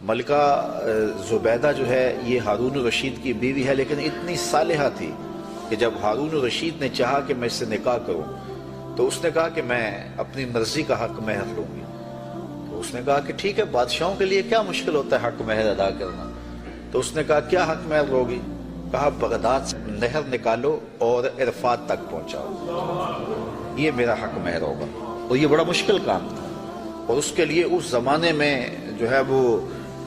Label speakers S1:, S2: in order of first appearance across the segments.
S1: ملکہ زبیدہ جو ہے یہ ہارون الرشید کی بیوی ہے، لیکن اتنی صالحہ تھی کہ جب ہارون الرشید نے چاہا کہ میں اس سے نکاح کروں تو اس نے کہا کہ میں اپنی مرضی کا حق مہر لوں گی۔ تو اس نے کہا کہ ٹھیک ہے، بادشاہوں کے لیے کیا مشکل ہوتا ہے حق مہر ادا کرنا۔ تو اس نے کہا کیا حق مہر لوگی؟ کہا بغداد سے نہر نکالو اور عرفات تک پہنچاؤ، یہ میرا حق مہر ہوگا۔ اور یہ بڑا مشکل کام تھا، اور اس کے لیے اس زمانے میں جو ہے وہ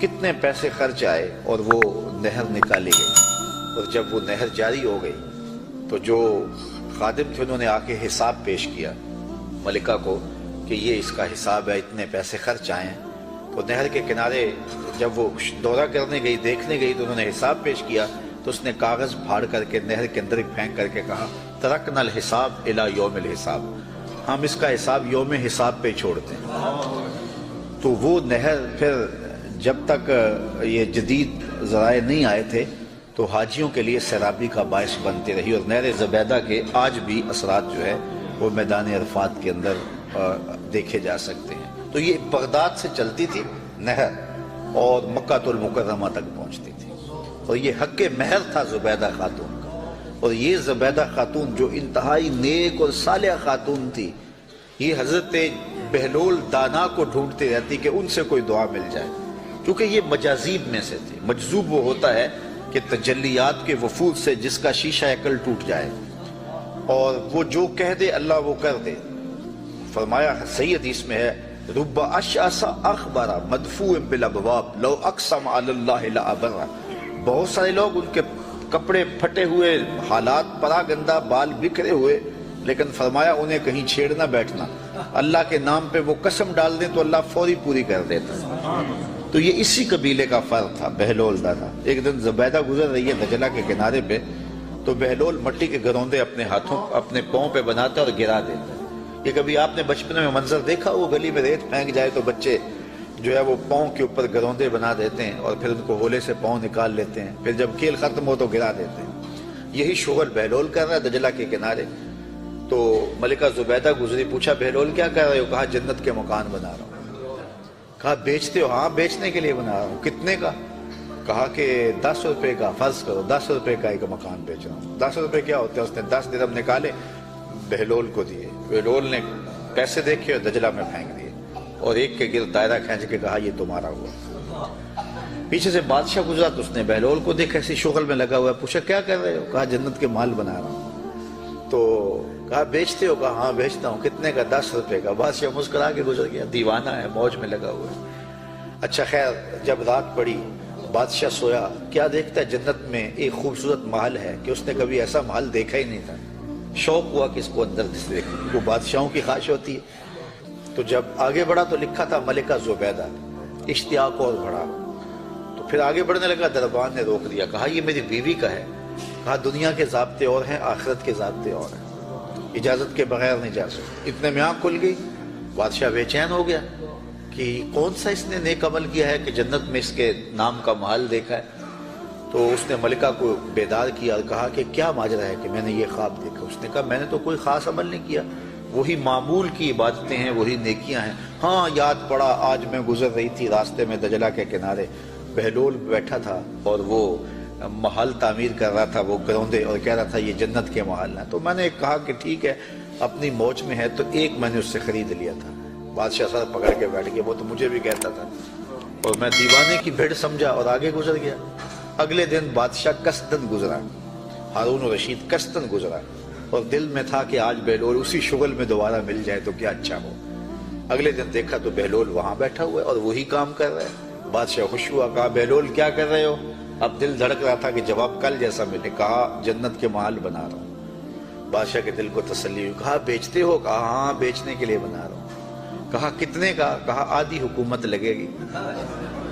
S1: کتنے پیسے خرچ آئے اور وہ نہر نکالی گئی۔ اور جب وہ نہر جاری ہو گئی تو جو خادم تھے انہوں نے آ کے حساب پیش کیا ملکہ کو کہ یہ اس کا حساب ہے، اتنے پیسے خرچ آئے ہیں۔ تو نہر کے کنارے جب وہ دورہ کرنے گئی، دیکھنے گئی، تو انہوں نے حساب پیش کیا تو اس نے کاغذ پھاڑ کر کے نہر کے اندر پھینک کر کے کہا ترکنا الحساب الی یوم الحساب، ہم اس کا حساب یوم حساب پہ چھوڑتے ہیں۔ تو وہ نہر پھر جب تک یہ جدید ذرائع نہیں آئے تھے تو حاجیوں کے لیے سیرابی کا باعث بنتی رہی، اور نہر زبیدہ کے آج بھی اثرات جو ہے وہ میدان عرفات کے اندر دیکھے جا سکتے ہیں۔ تو یہ بغداد سے چلتی تھی نہر اور مکہ المکرمہ تک پہنچتی تھی، اور یہ حق مہر تھا زبیدہ خاتون کا۔ اور یہ زبیدہ خاتون جو انتہائی نیک اور صالحہ خاتون تھی، یہ حضرت بہلول دانا کو ڈھونڈتی رہتی کہ ان سے کوئی دعا مل جائے، کیونکہ یہ مجاذیب میں سے تھی۔ مجذوب وہ ہوتا ہے کہ تجلیات کے وفود سے جس کا شیشہ عقل ٹوٹ جائے اور وہ جو کہہ دے اللہ وہ کر دے۔ فرمایا صحیح حدیث میں ہے رب اشعث اخبر مدفوع بالابواب لو اقسم علی اللہ لابرہ، بہت سارے لوگ ان کے کپڑے پھٹے ہوئے، حالات پرا گندہ، بال بکھرے ہوئے، لیکن فرمایا انہیں کہیں چھیڑنا بیٹھنا، اللہ کے نام پہ وہ قسم ڈال دیں تو اللہ فوری پوری کر دیتا۔ تو یہ اسی قبیلے کا فرد تھا بہلول دانا۔ ایک دن زبیدہ گزر رہی ہے دجلہ کے کنارے پہ، تو بہلول مٹی کے گروندے اپنے ہاتھوں اپنے پاؤں پہ بناتا اور گرا دیتا۔ یہ کبھی آپ نے بچپن میں منظر دیکھا، وہ گلی میں ریت پھینک جائے تو بچے جو ہے وہ پاؤں کے اوپر گروندے بنا دیتے ہیں اور پھر ان کو ہولے سے پاؤں نکال لیتے ہیں، پھر جب کھیل ختم ہو تو گرا دیتے ہیں۔ یہی شغل بہلول کر رہا ہے دجلہ کے کنارے۔ تو ملکہ زبیدہ گزری، پوچھا بہلول کیا کر رہے ہو؟ کہا جنت کے مکان بنا رہا ہوں۔ کہا بیچتے ہو؟ ہاں بیچنے کے لیے بنا رہا ہوں۔ کتنے کا؟ کہا کہ 10 روپے کا، فرض کرو 10 روپے کا ایک مکان بیچ رہا ہوں۔ 10 روپے کیا ہوتے ہیں؟ اس نے 10 درہم نکالے، بہلول کو دیے۔ بہلول نے پیسے دیکھے اور دجلہ میں پھینک دیے، اور ایک کے گرد دائرہ کھینچ کے کہا یہ تمہارا ہوا۔ پیچھے سے بادشاہ گزرا تو اس نے بہلول کو دیکھا ایسی شغل میں لگا ہوا ہے، پوچھا کیا کر رہے ہو؟ کہا جنت کے مال بنا رہا ہوں۔ تو کہا بیچتے ہو؟ کہا ہاں بیچتا ہوں۔ کتنے کا؟ 10 روپے کا۔ بادشاہ مسکرا کے گزر گیا، دیوانہ ہے، موج میں لگا ہوا ہے۔ اچھا خیر، جب رات پڑی بادشاہ سویا، کیا دیکھتا ہے جنت میں ایک خوبصورت محل ہے کہ اس نے کبھی ایسا محل دیکھا ہی نہیں تھا۔ شوق ہوا کہ اس کو اندر دیکھنے، وہ بادشاہوں کی خواہش ہوتی ہے۔ تو جب آگے بڑھا تو لکھا تھا ملکہ زبیدہ، اشتیاق اور بڑھا۔ تو پھر آگے بڑھنے لگا، دربان نے روک دیا، کہا یہ میری بیوی کا ہے۔ کہا دنیا کے ضابطے اور ہیں، آخرت کے ضابطے اور ہیں، اجازت کے بغیر نہیں جا سکتے۔ اتنے میں آنکھ کھل گئی، بادشاہ بے چین ہو گیا کہ کون سا اس نے نیک عمل کیا ہے کہ جنت میں اس کے نام کا محل دیکھا ہے۔ تو اس نے ملکہ کو بیدار کیا اور کہا کہ کیا ماجرا ہے کہ میں نے یہ خواب دیکھا؟ اس نے کہا میں نے تو کوئی خاص عمل نہیں کیا، وہی معمول کی عبادتیں ہیں، وہی نیکیاں ہیں۔ ہاں یاد پڑا، آج میں گزر رہی تھی راستے میں دجلہ کے کنارے، بہلول بیٹھا تھا اور وہ محل تعمیر کر رہا تھا، وہ گروندے، اور کہہ رہا تھا یہ جنت کے محل ہیں۔ تو میں نے کہا کہ ٹھیک ہے، اپنی موج میں ہے، تو ایک میں نے اس سے خرید لیا تھا۔ بادشاہ سر پکڑ کے بیٹھ گیا، وہ تو مجھے بھی کہتا تھا، اور میں دیوانے کی بھیڑ سمجھا اور آگے گزر گیا۔ اگلے دن بادشاہ قصدن گزرا، ہارون الرشید قصدن گزرا، اور دل میں تھا کہ آج بہلول اسی شغل میں دوبارہ مل جائے تو کیا اچھا ہو۔ اگلے دن دیکھا تو بہلول وہاں بیٹھا ہوا ہے اور وہی کام کر رہا ہے۔ بادشاہ خوش ہوا، کہا بہلول کیا کر رہے ہو؟ اب دل دھڑک رہا تھا کہ جواب کل جیسا ملے۔ کہا جنت کے محل بنا رہا ہوں۔ بادشاہ کے دل کو تسلی ہوئی، کہا بیچتے ہو؟ کہا ہاں بیچنے کے لیے بنا رہا ہوں۔ کہا کتنے کا؟ کہا آدھی حکومت لگے گی۔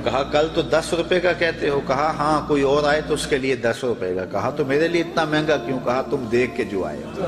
S1: کہا کل تو 10 روپے کا کہتے ہو۔ کہا ہاں کوئی اور آئے تو اس کے لیے 10 روپے کا۔ کہا تو میرے لیے اتنا مہنگا کیوں؟ کہا تم دیکھ کے جو آئے ہو۔